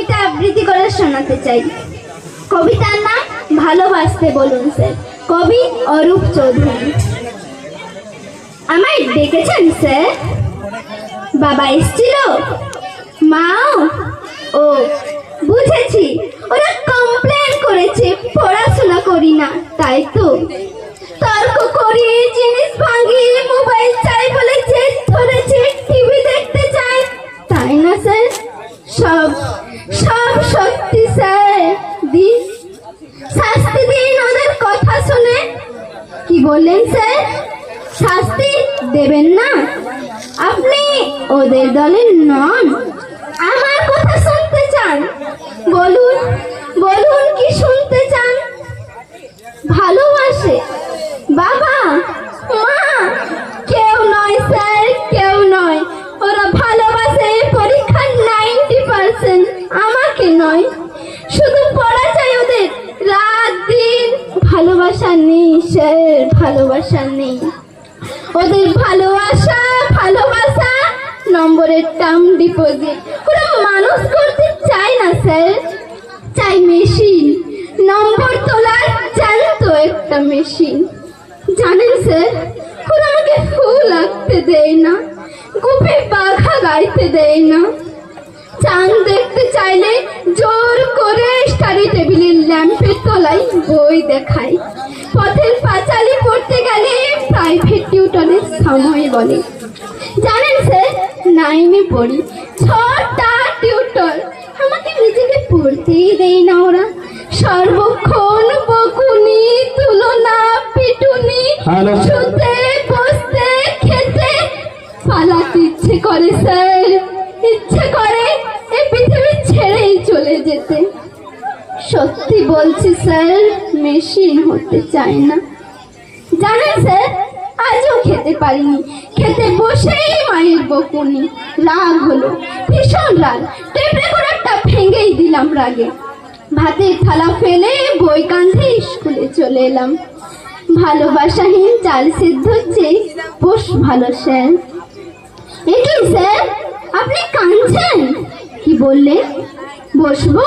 কবিতা আবৃত্তি করে শোনাতে চাই। কবিতার নাম ভালোবাসতে বলুন স্যার, কবি অরূপ চৌধুরী। আমায় ডেকেছেন স্যার? বাবা এসেছিল, মাও? ও বুঝেছি, ওরা কমপ্লেন করেছে পড়াশোনা করি না, তাই তো? তর্ক করি, জিনিস ভাঙি, মোবাইল চাই বলে জেদ ধরেছে, টিভি দেখতে চাই, তাই না স্যার? সব সব সত্যি স্যার। দিন শাস্তি দিন ওদের কথা শুনে। কি বললেন স্যার? শাস্তি দেবেন না? আপনি ওদের দলের নন, আমার কথা শুনতে চান? বলুন বলুন, কি শুনতে চান? ভালোবাসে বাবা মা? কেউ নয় স্যার, কেউ নয়। ওরা ভালোবাসে পরীক্ষার 90%, আমাকে নয়। শুধু পড়া চাই ওদের, রাত দিন। ভালোবাসা নেই স্যার, ভালোবাসা নেই ওদের। ভালোবাসা ভালোবাসা নম্বরের টার্ম ডিপোজিট। ওরা মানুষ করতে চায় না স্যার, চাই মেশিন, নম্বর তোলার জ্যান্ত একটা মেশিন। জানেন স্যার, ওরা আমাকে ফুল আঁকতে দেয় না, গুপে বাঘা গাইতে দেয় না। চাঁদ দেখতে চাইলে জোর করে স্টাডি টেবিলের ল্যাম্পের তলায় বই দেখায়। পথের পাঁচালি পড়তে গেলে প্রাইভেট টিউটরের সময় বলে। জানেন স্যার, 9-এ পড়ি, 6টা টিউটর, আমাকে নিজেকে পড়তেই দেয় না ওরা। সর্বক্ষণ বকুনি, তুলনা, পিটুনি, শুতে বসতে খেতে। পালাতে ইচ্ছে করে স্যার, ইচ্ছে করে এই পৃথিবী ছেড়েই চলে যেতে। সত্যি বলছি স্যার, মেশিন হতে চাই না। জানেন স্যার, আজও খেতে পারিনি, খেতে বসেই মায়ের বকুনি। রাগ হলো, ভীষণ রাগ, টেপ রেকর্ডারটা ভেঙেই দিলাম রাগে। ভাতের থালা ফেলে বই কাঁধে স্কুলে চলে এলাম। ভালোবাসাহীন চাল সিদ্ধ চেয়ে বস ভালো স্যার। এ কি স্যার, আপনি কাঁদছেন? কি বললেন? বসবো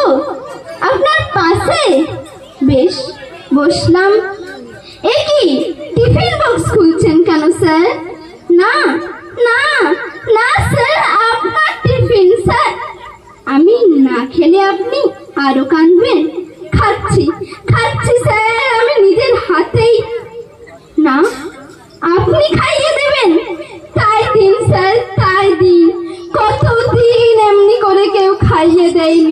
আপনার পাশে? বেশ, বসলাম। এ কি, টিফিন বক্স খুলছেন কেন স্যার? না না না স্যার, আপনার টিফিন স্যার। আমি না খেলে আপনি আরো কাঁদবেন? খাচ্ছি খাচ্ছি স্যার, আমি নিজের হাতেই। না, আপনি খাইয়ে দেবেন? তাই দিন স্যার, তাই দিন। কতদিন এমনি করে কেউ খাইয়ে দেয়নি।